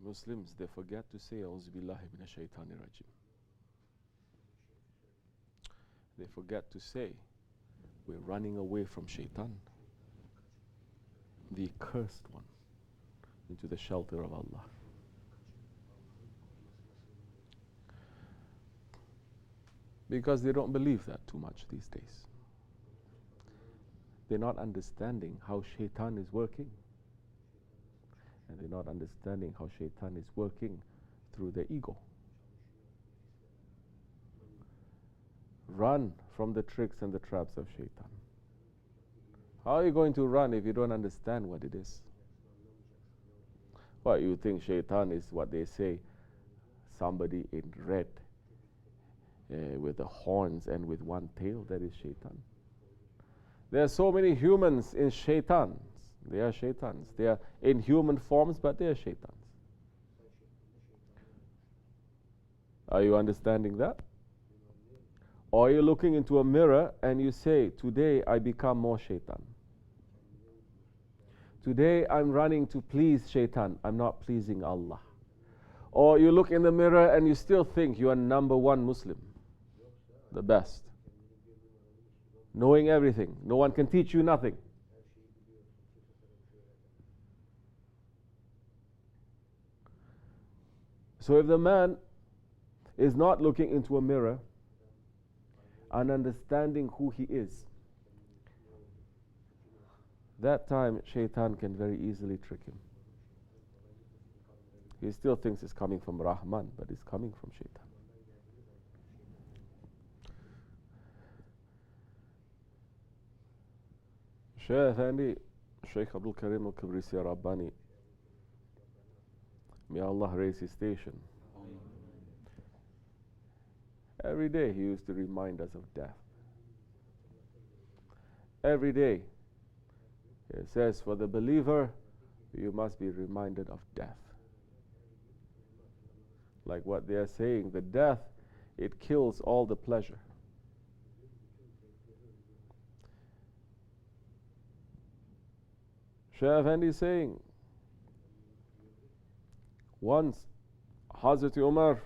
Muslims, they forget to say A'udhu Billahi Minash Shaitanir Rajim. They forget to say we're running away from Shaitan, the cursed one, into the shelter of Allah. Because they don't believe that too much these days. They're not understanding how Shaitan is working. And they're not understanding how Shaitan is working through their ego. Run from the tricks and the traps of Shaitan. How are you going to run if you don't understand what it is? What, you think Shaitan is what they say, somebody in red with the horns and with one tail? That is Shaitan. There are so many humans in Shaitans. They are Shaitans. They are in human forms, but they are Shaitans. Are you understanding that? Or are you looking into a mirror and you say, today I become more Shaitan. Today I'm running to please Shaitan. I'm not pleasing Allah. Or you look in the mirror and you still think you are number one Muslim. The best. Knowing everything. No one can teach you nothing. So if the man is not looking into a mirror and understanding who he is, that time Shaitan can very easily trick him. He still thinks it's coming from Rahman, but it's coming from Shaitan. Shaykh Effendi, Shaykh Abdul Karim al-Kibrisi Rabbani, may Allah raise his station. Every day he used to remind us of death. Every day he says, for the believer, you must be reminded of death. Like what they are saying, the death, it kills all the pleasure. Shaykh Effendi is saying, once Hazrat Umar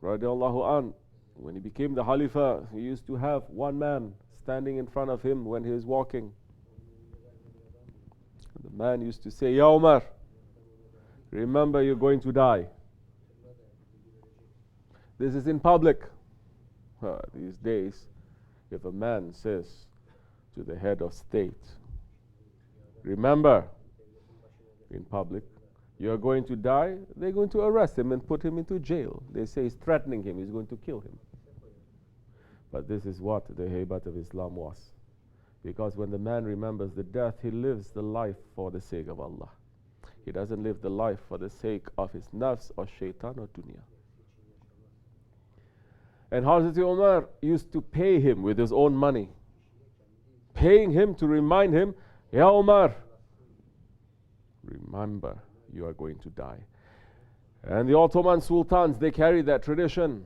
radiallahu an, when he became the Khalifa, he used to have one man standing in front of him when he was walking. The man used to say, Ya Umar, remember you're going to die. This is in public. These days, if a man says to the head of state, remember, in public, you're going to die, they're going to arrest him and put him into jail. They say he's threatening him, he's going to kill him. But this is what the Haybat of Islam was. Because when the man remembers the death, he lives the life for the sake of Allah. He doesn't live the life for the sake of his nafs or shaitan or dunya. And Hazrat Umar used to pay him with his own money, paying him to remind him, Ya Umar, remember you are going to die. And the Ottoman sultans, they carried that tradition.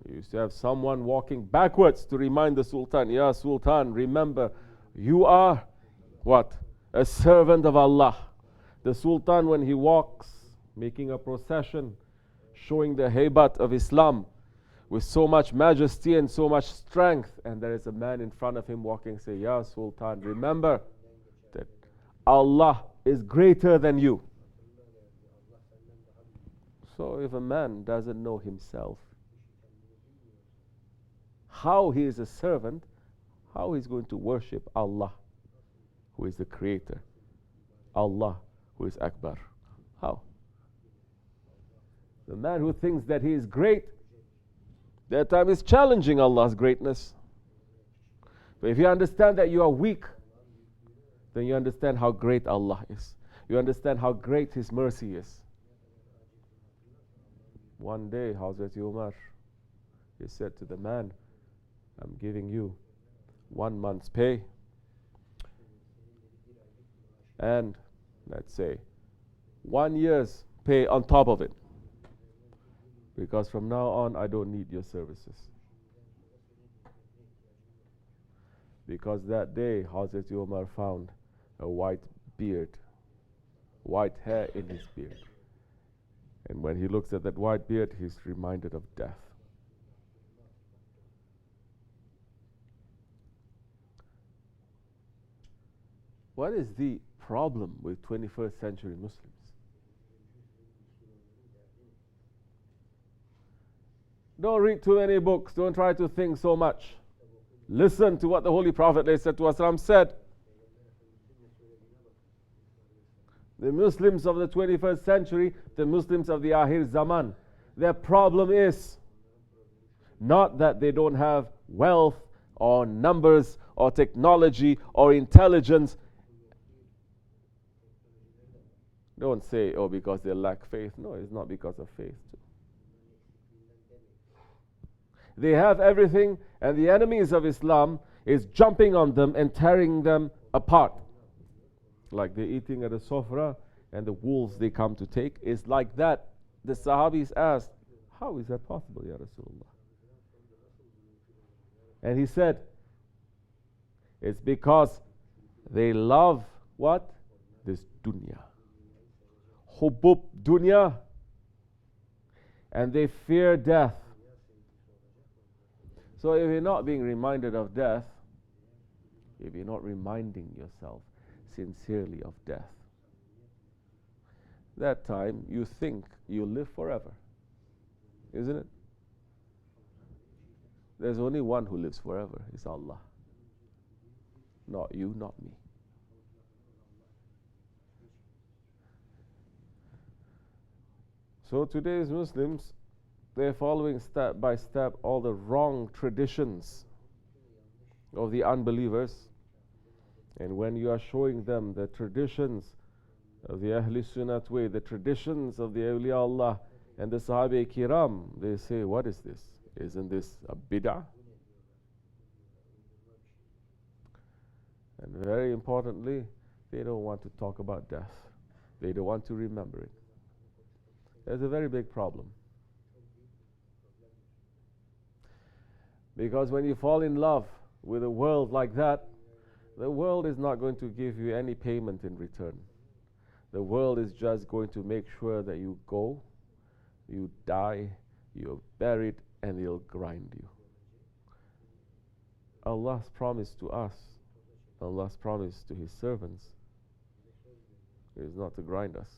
They used to have someone walking backwards to remind the sultan, Ya Sultan, remember you are what? A servant of Allah. The sultan, when he walks, making a procession, showing the haybat of Islam with so much majesty and so much strength, and there is a man in front of him walking, say, Ya Sultan, remember that Allah is greater than you. So if a man doesn't know himself, how he is a servant, how he's going to worship Allah, who is the creator, Allah, who is Akbar? How? The man who thinks that he is great, that time is challenging Allah's greatness. But if you understand that you are weak, then you understand how great Allah is. You understand how great His mercy is. One day, Hazrat Umar, he said to the man, I'm giving you 1 month's pay and let's say 1 year's pay on top of it, because from now on I don't need your services. Because that day Hazrat Umar found a white beard, white hair in his beard, And when he looks at that white beard, he's reminded of death. What is the problem with 21st century Muslims? Don't read too many books. Don't try to think so much. Listen to what the Holy Prophet ﷺ said. The Muslims of the 21st century, the Muslims of the Akhir Zaman, their problem is not that they don't have wealth or numbers or technology or intelligence. Don't say, oh, because they lack faith. No, it's not because of faith too. They have everything, and the enemies of Islam is jumping on them and tearing them apart. Like they're eating at a sofra, and the wolves they come to take. It's like that. The Sahabis asked, how is that possible, Ya Rasulullah? And he said, it's because they love what? This dunya. Hubub dunya. And they fear death. So if you're not being reminded of death, if you're not reminding yourself sincerely of death, that time you think you live forever, isn't it? There's only one who lives forever, it's Allah. Not you, not me. So today's Muslims, they're following step by step all the wrong traditions of the unbelievers. And when you are showing them the traditions of the Ahl Sunnat way, the traditions of the Awliya Allah and the Sahaba Kiram, they say, what is this? Isn't this a bid'ah? And very importantly, they don't want to talk about death. They don't want to remember it. There's a very big problem. Because when you fall in love with a world like that, the world is not going to give you any payment in return. The world is just going to make sure that you go, you die, you're buried, and they'll grind you. Allah's promise to us, Allah's promise to His servants is not to grind us.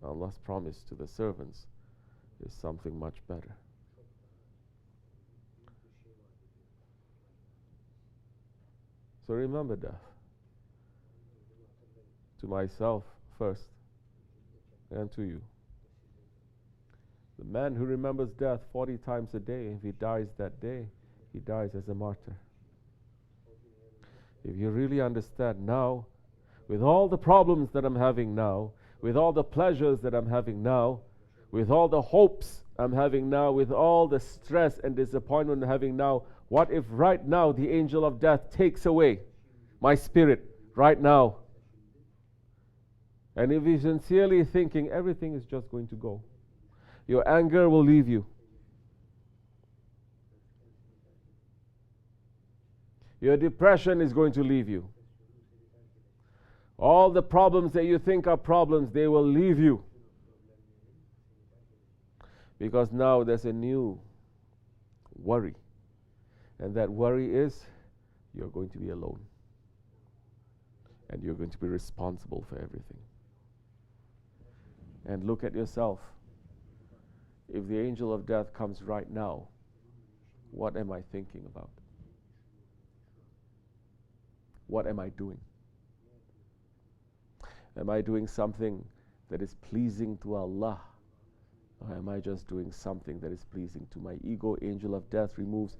Allah's promise to the servants is something much better. So remember death. To myself first, and to you. The man who remembers death 40 times a day, if he dies that day, he dies as a martyr. If you really understand now, with all the problems that I'm having now, with all the pleasures that I'm having now, with all the hopes I'm having now, with all the stress and disappointment I'm having now, what if right now the angel of death takes away my spirit right now? And if you're sincerely thinking everything is just going to go, your anger will leave you. Your depression is going to leave you. All the problems that you think are problems, they will leave you. Because now there's a new worry. And that worry is you're going to be alone. And you're going to be responsible for everything. And look at yourself. If the angel of death comes right now, what am I thinking about? What am I doing? Am I doing something that is pleasing to Allah? Or am I just doing something that is pleasing to my ego? Angel of death removes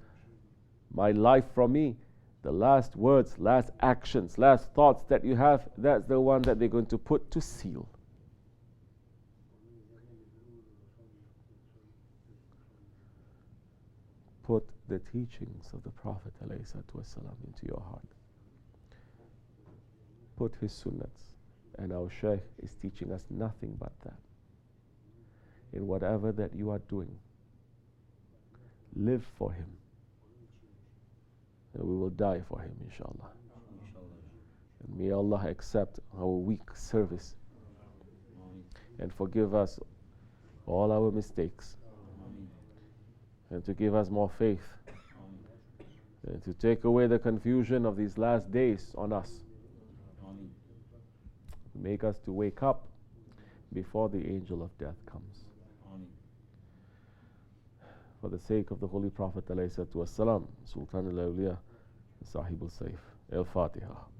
my life from me. The last words, last actions, last thoughts that you have, that's the one that they're going to put to seal. Put the teachings of the Prophet ﷺ into your heart. Put his sunnats. And our Shaykh is teaching us nothing but that. In whatever that you are doing, live for him. And we will die for him, inshallah. And may Allah accept our weak service. and forgive us all our mistakes, and to give us more faith, and to take away the confusion of these last days on us. Make us to wake up before the angel of death comes. For the sake of the Holy Prophet ﷺ, Sultan al-Awliya, Sahib al-Saif, Al-Fatiha.